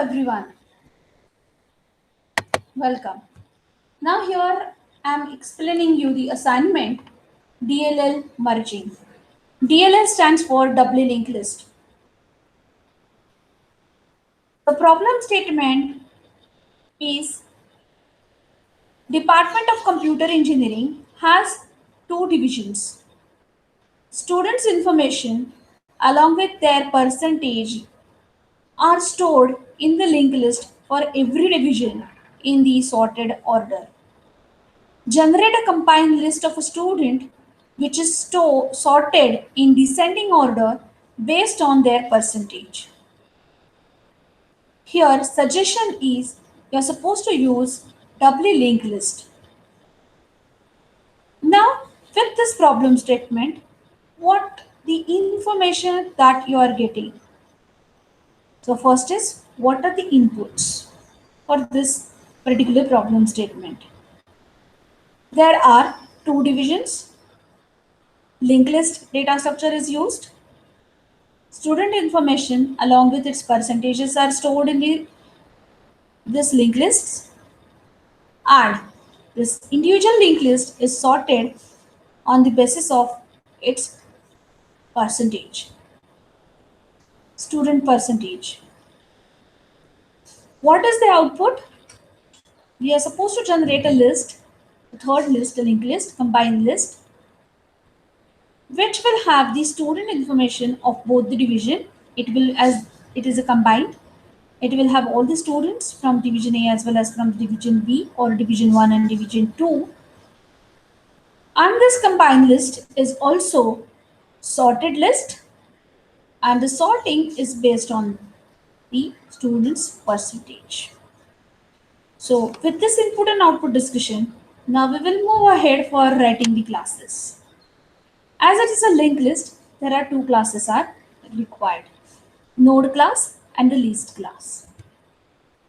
everyone, welcome. Now here I am explaining you the assignment DLL merging. DLL stands for doubly linked list. The problem statement is Department of Computer Engineering has two divisions. Students' information along with their percentage are stored in the linked list for every division in the sorted order. Generate a combined list of a student which is sorted in descending order based on their percentage. Here suggestion is you are supposed to use doubly linked list. Now with this problem statement, what the information that you are getting. So first is what are the inputs for this particular problem statement. There are two divisions. Linked list data structure is used. Student information along with its percentages are stored in this linked lists, and this individual linked list is sorted on the basis of its percentage, student percentage. What is the output? We are supposed to generate a list, a third list, a linked list, combined list, which will have the student information of both the division. It will, as it is a combined, it will have all the students from division A as well as from division B or division 1 and division 2. And this combined list is also sorted list, and the sorting is based on the students percentage. So with this input and output discussion, now we will move ahead for writing the classes. As it is a linked list, there are two classes are required, node class and the list class.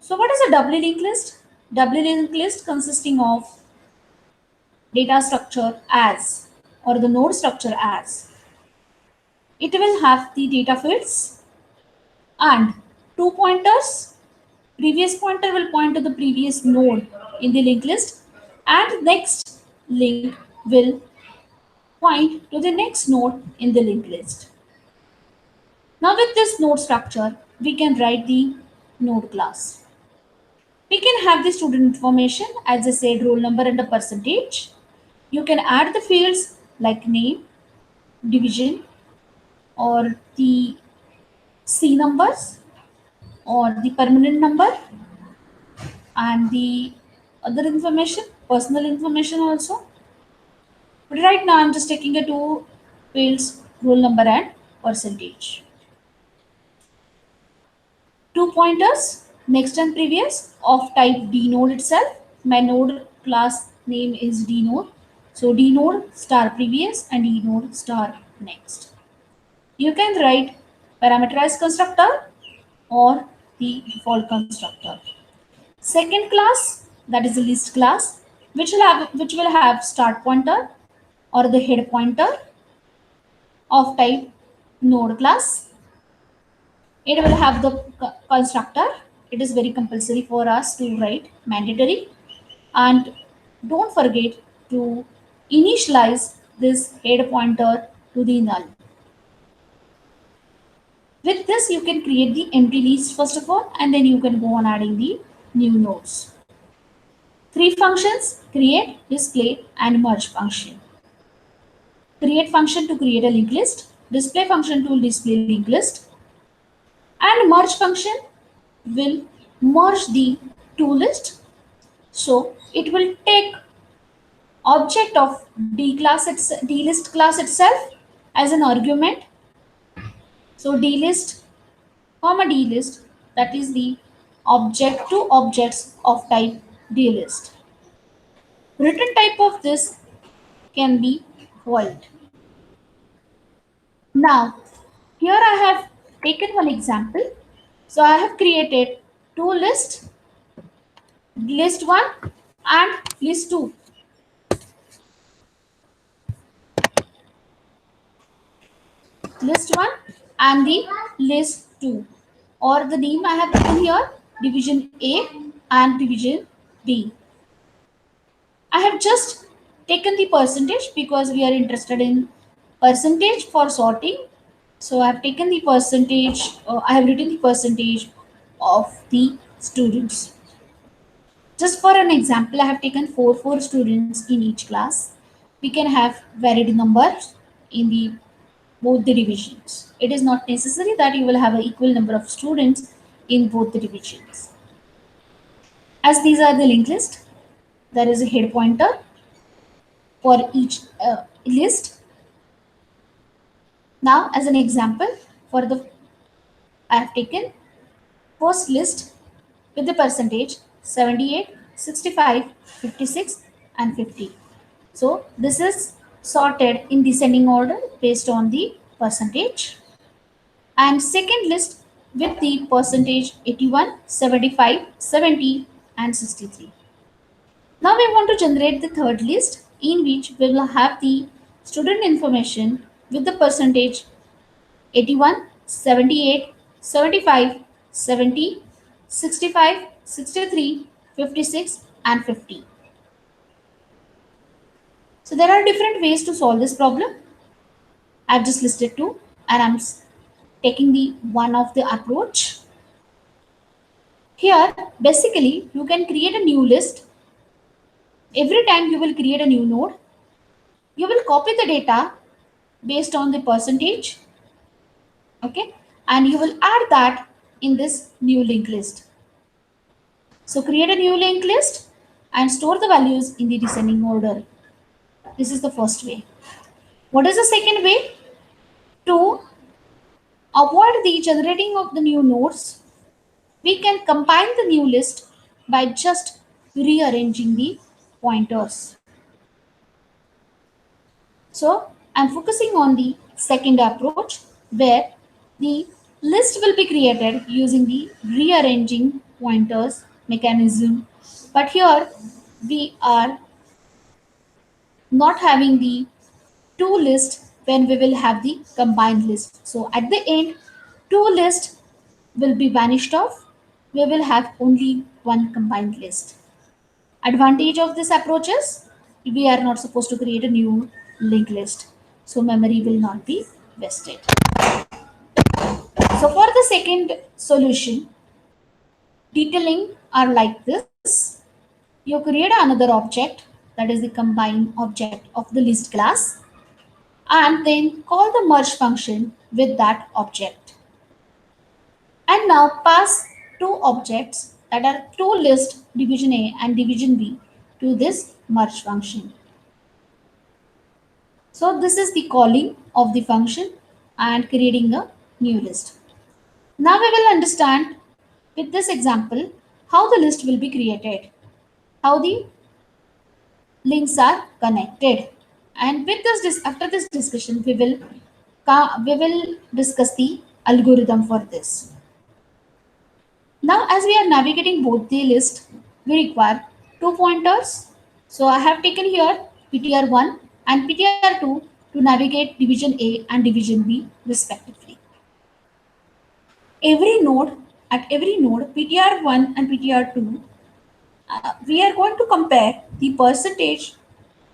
So what is a doubly linked list? Doubly linked list consisting of data structure as or the node structure as. It will have the data fields and two pointers. Previous pointer will point to the previous node in the linked list, and next link will point to the next node in the linked list. Now with this node structure, we can write the node class. We can have the student information, as I said, roll number and a percentage. You can add the fields like name, division, or the C numbers, or the permanent number, and the other information, personal information also. But right now I'm just taking a two fields, roll number and percentage. Two pointers, next and previous of type dnode itself. My node class name is dnode. So dnode star previous and dnode star next. You can write parameterized constructor or the default constructor. Second class, that is the list class, which will have start pointer or the head pointer of type node class. It will have the constructor. It is very compulsory for us to write, mandatory. And don't forget to initialize this head pointer to the null. With this, you can create the empty list first of all, and then you can go on adding the new nodes. Three functions: create, display, and merge function. Create function to create a linked list, display function to display linked list, and merge function will merge the two lists. So it will take object of dlist class itself as an argument. So dlist comma dlist, that is the object to objects of type dlist. Return type of this can be void. Now here I have taken one example. So I have created two lists, list 1 and list 2. List 1 and the list 2, or the name I have given here division A and division B. I have just taken the percentage because we are interested in percentage for sorting. So I have taken the percentage, I have written the percentage of the students. Just for an example, I have taken four students in each class. We can have varied numbers in the both the divisions. It is not necessary that you will have an equal number of students in both the divisions. As these are the linked list, there is a head pointer for each list. Now, as an example, for the I have taken first list with the percentage 78, 65, 56, and 50. So this is sorted in descending order based on the percentage. And second list with the percentage 81, 75, 70, and 63. Now we want to generate the third list in which we will have the student information with the percentage 81, 78, 75, 70, 65, 63, 56, and 50. So there are different ways to solve this problem. I've just listed two and I'm taking the one of the approach. Here, basically, you can create a new list. Every time you will create a new node, you will copy the data based on the percentage, okay, and you will add that in this new linked list. So create a new linked list and store the values in the descending order. This is the first way. What is the second way? To avoid the generating of the new nodes, we can combine the new list by just rearranging the pointers. So I'm focusing on the second approach where the list will be created using the rearranging pointers mechanism. But here we are not having the two list when we will have the combined list. So at the end, two list will be vanished off. We will have only one combined list. Advantage of this approach is we are not supposed to create a new linked list. So memory will not be wasted. So for the second solution, detailing are like this. You create another object that is the combined object of the list class and then call the merge function with that object. And now pass two objects that are two list division A and division B to this merge function. So this is the calling of the function and creating a new list. Now we will understand with this example how the list will be created, how the links are connected. And with this after this discussion we will discuss the algorithm for this. Now as we are navigating both the list, we require two pointers. So I have taken here PTR1 and PTR2 to navigate division A and division B respectively. At every node PTR1 and PTR2, we are going to compare the percentage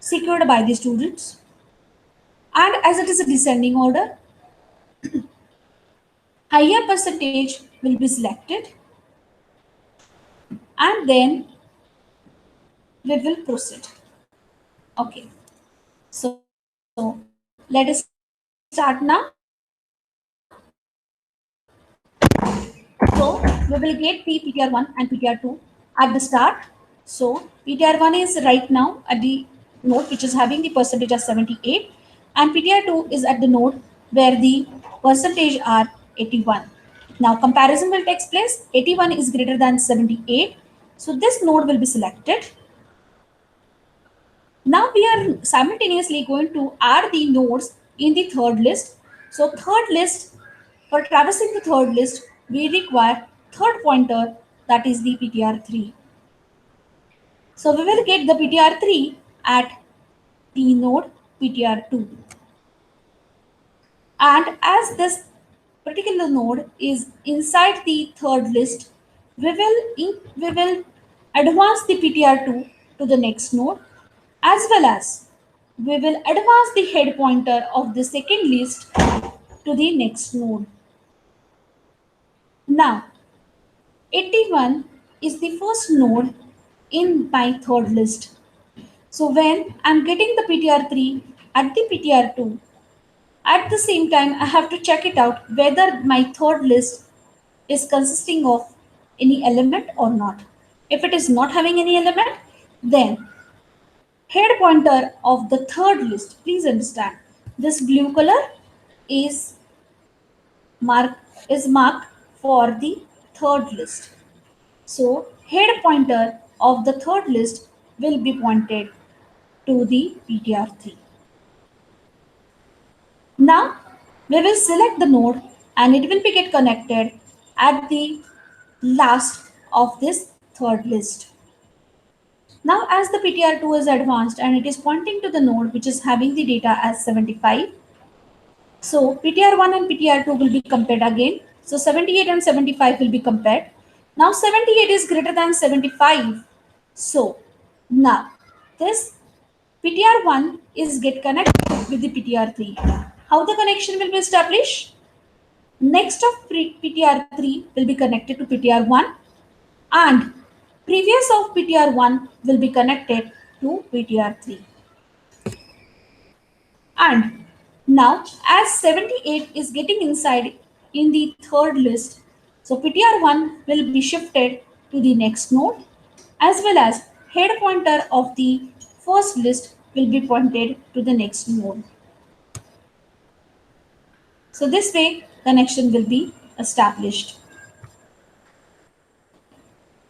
secured by the students, and as it is a descending order, higher percentage will be selected and then we will proceed. Okay, so let us start now. So we will get the PTR1 and PTR2 at the start. So PTR1 is right now at the node which is having the percentage as 78 and PTR2 is at the node where the percentage are 81. Now comparison will take place. 81 is greater than 78. So this node will be selected. Now we are simultaneously going to add the nodes in the third list. So third list, for traversing the third list, we require third pointer, that is the PTR3. So we will get the PTR3 at the node PTR2. And as this particular node is inside the third list, we will advance the PTR2 to the next node, as well as we will advance the head pointer of the second list to the next node. Now, 81 is the first node in my third list. So when I'm getting the PTR3 at the PTR2, at the same time, I have to check it out whether my third list is consisting of any element or not. If it is not having any element, then head pointer of the third list, please understand, this blue color is marked for the third list. So head pointer of the third list will be pointed to the PTR3. Now we will select the node and it will be get connected at the last of this third list. Now as the PTR2 is advanced and it is pointing to the node which is having the data as 75. So PTR1 and PTR2 will be compared again. So 78 and 75 will be compared. Now 78 is greater than 75. So now this PTR1 is get connected with the PTR3. How the connection will be established? Next of PTR3 will be connected to PTR1 and previous of PTR1 will be connected to PTR3. And now as 78 is getting inside in the third list, so PTR1 will be shifted to the next node, as well as head pointer of the first list will be pointed to the next node. So this way connection will be established.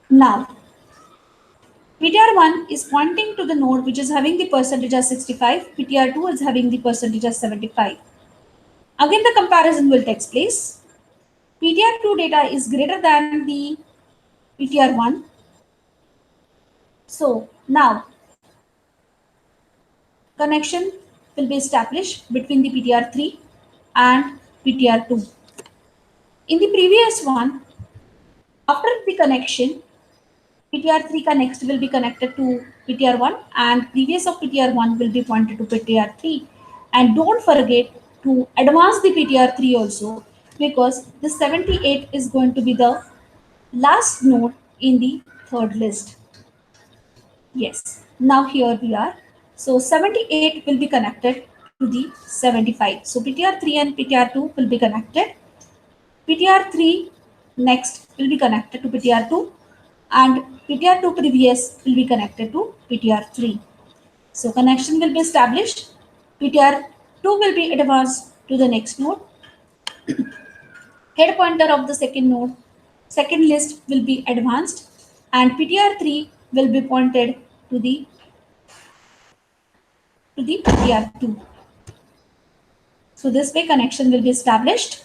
Now PTR1 is pointing to the node which is having the percentage as 65, PTR2 is having the percentage as 75. Again the comparison will take place. PTR2 data is greater than the PTR1. So now connection will be established between the PTR3 and PTR2. In the previous one, after the connection, PTR3 next will be connected to PTR1 and previous of PTR1 will be pointed to PTR3. And don't forget to advance the PTR3 also, because the 78 is going to be the last node in the third list. Yes, now here we are. So 78 will be connected to the 75. So PTR3 and PTR2 will be connected. PTR3 next will be connected to PTR2 and PTR2 previous will be connected to PTR3. So connection will be established. PTR2 will be advanced to the next node. Head pointer of the second list will be advanced and PTR3 will be pointed to the PTR2. So this way connection will be established.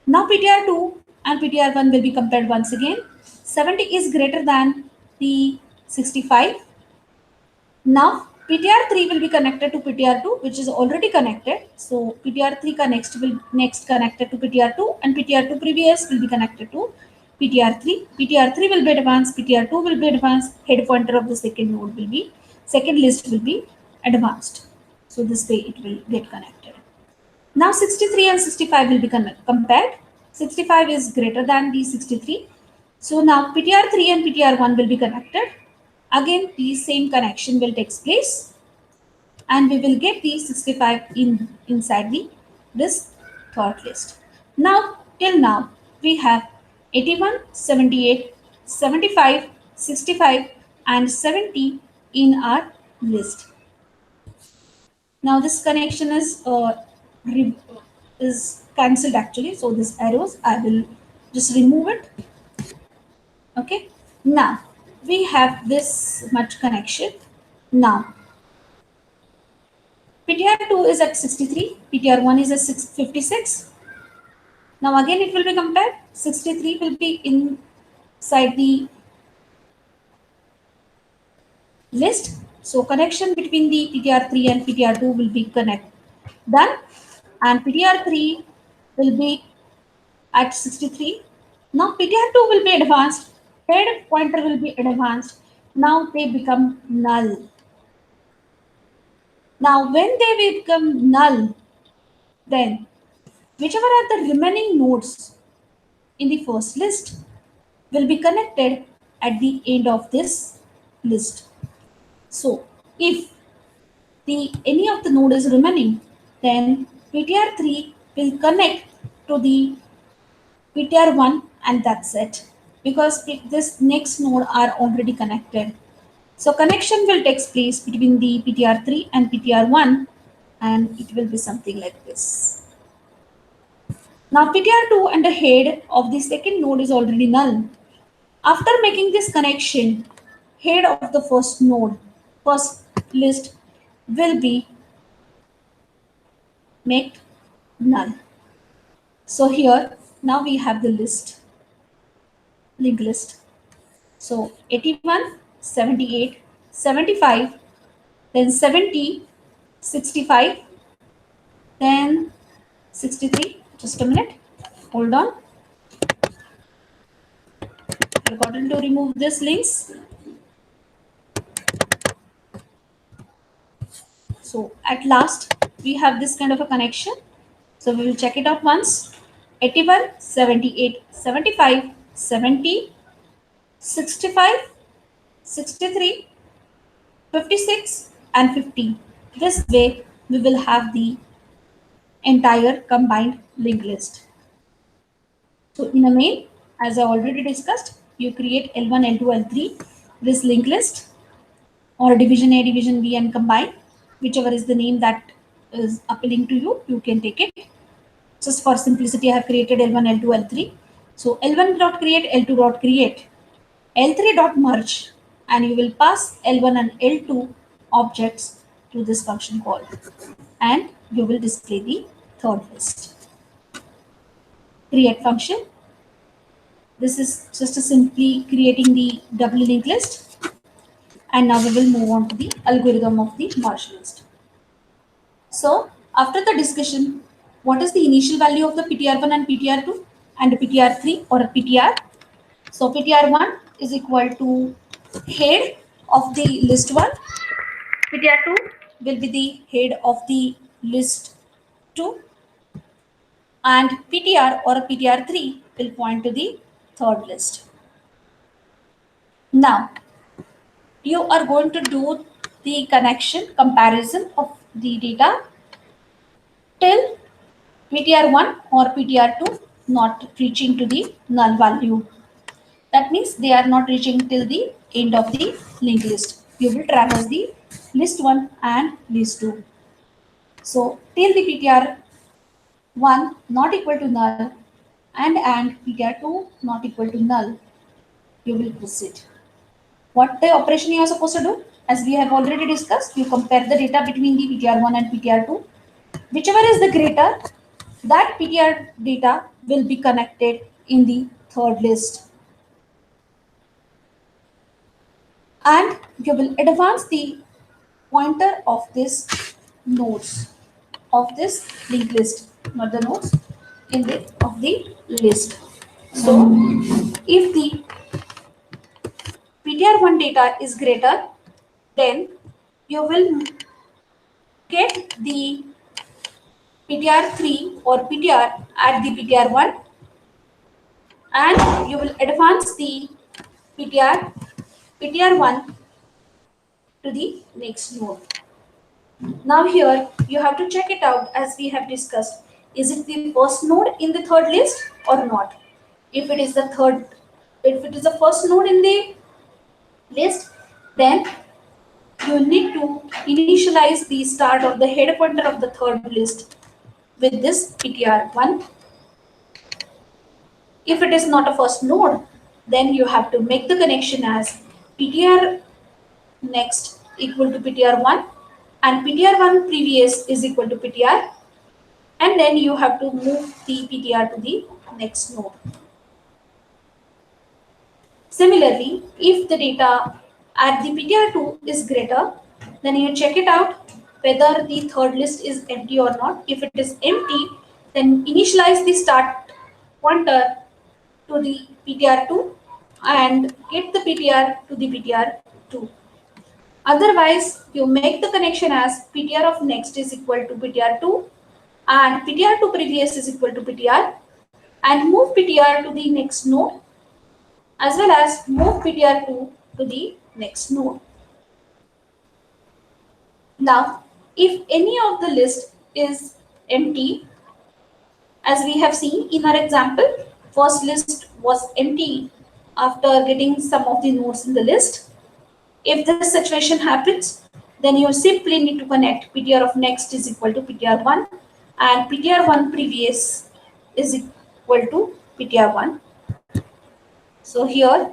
Now PTR2 and PTR1 will be compared once again. 70 is greater than the 65. Now PTR3 will be connected to PTR2, which is already connected. So PTR3 will next connected to PTR2 and PTR2 previous will be connected to PTR3. PTR3 will be advanced, PTR2 will be advanced, head pointer of the second list will be advanced. So this way it will get connected. Now 63 and 65 will be compared. 65 is greater than the 63. So now PTR3 and PTR1 will be connected. Again, the same connection will take place and we will get the 65 inside this third list. Now, till now, we have 81, 78, 75, 65 and 70 in our list. Now this connection is cancelled actually. So this arrows, I will just remove it. Okay. Now we have this much connection. Now PTR2 is at 63, PTR1 is at 56. Now again it will be compared. 63 will be inside the list. So connection between the PTR3 and PTR2 will be done, and PTR3 will be at 63 Now PTR2 will be advanced, head pointer will be advanced. Now they become null. Now when they become null, then whichever are the remaining nodes in the first list will be connected at the end of this list. So if any of the node is remaining, then PTR3 will connect to the PTR1 and that's it, because this next node are already connected. So connection will take place between the PTR3 and PTR1 and it will be something like this. Now PTR2 and the head of the second node is already null. After making this connection, head of the first node, first list will be made null. So here now we have the list, linked list. So 81, 78, 75, then 70, 65, then 63. Just a minute. Hold on. Forgotten to remove this links. So at last we have this kind of a connection. So we will check it out once. 81, 78, 75, 70, 65, 63, 56 and 50. This way we will have the entire combined linked list. So in a main, as I already discussed, you create L1, L2, L3, this linked list, or division A, division B and combine, whichever is the name that is appealing to you, you can take it. Just for simplicity, I have created L1, L2, L3. So L1 dot create, L2 dot create, L3 dot merge, and you will pass L1 and L2 objects to this function call, and you will display the third list. Create function. This is just a simply creating the double linked list. And now we will move on to the algorithm of the merge list. So after the discussion, what is the initial value of the PTR1 and PTR2 and PTR3 or PTR? So PTR1 is equal to head of the list 1. PTR2 will be the head of the list 2. And PTR or PTR3 will point to the third list. Now, you are going to do the connection comparison of the data till PTR1 or PTR2 not reaching to the null value. That means they are not reaching till the end of the linked list. You will traverse the list 1 and list 2. So till the PTR1 not equal to null and PTR2 not equal to null, you will proceed. What the operation you are supposed to do? As we have already discussed, you compare the data between the PTR1 and PTR2. Whichever is the greater, that PTR data will be connected in the third list. And you will advance the pointer of this nodes, of this linked list, not the nodes, in the of the list. So if the PTR1 data is greater, then you will get the PTR3 or PTR at the PTR1 and you will advance the PTR1 to the next node. Now here you have to check it out as we have discussed. Is it the first node in the third list or not? If it is the first node in the list, then you need to initialize the start of the header pointer of the third list with this PTR1. If it is not a first node, then you have to make the connection as PTR next equal to PTR1 and PTR1 previous is equal to PTR, and then you have to move the PTR to the next node. Similarly, if the data at the PTR2 is greater, then you check it out whether the third list is empty or not. If it is empty, then initialize the start pointer to the PTR2 and get the PTR to the PTR2. Otherwise, you make the connection as PTR of next is equal to PTR2 and PTR2 previous is equal to PTR, and move PTR to the next node as well as move PTR2 to the next node. Now, if any of the list is empty, as we have seen in our example, first list was empty after getting some of the nodes in the list. If this situation happens, then you simply need to connect PTR of next is equal to PTR1 and PTR1 previous is equal to PTR1. So here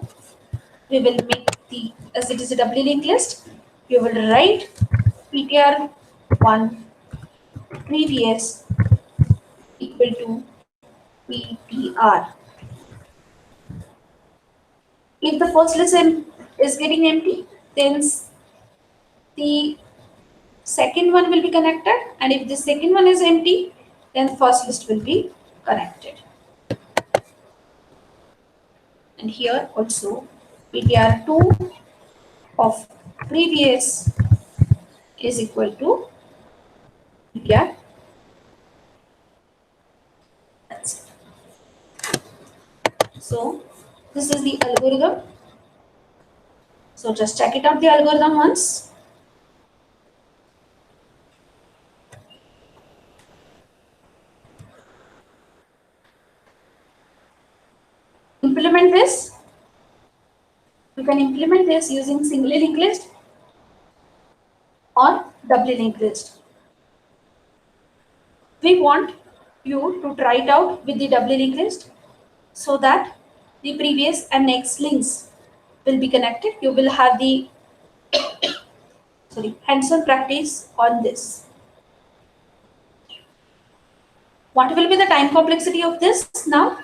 we will make the, as it is a doubly linked list, we will write PTR1 previous equal to PTR. If the first list is getting empty, then the second one will be connected, and if the second one is empty, then the first list will be connected. And here also PTR2 of previous is equal to PTR. That's it. So this is the algorithm. So just check it out the algorithm once. Implement this. You can implement this using singly linked list or doubly linked list. We want you to try it out with the doubly linked list so that the previous and next links will be connected. You will have the hands-on practice on this. What will be the time complexity of this now?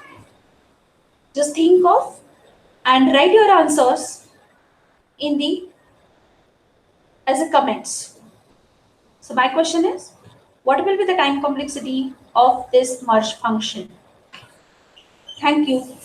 Just think of and write your answers in the as a comments. So my question is, what will be the time complexity of this merge function? Thank you.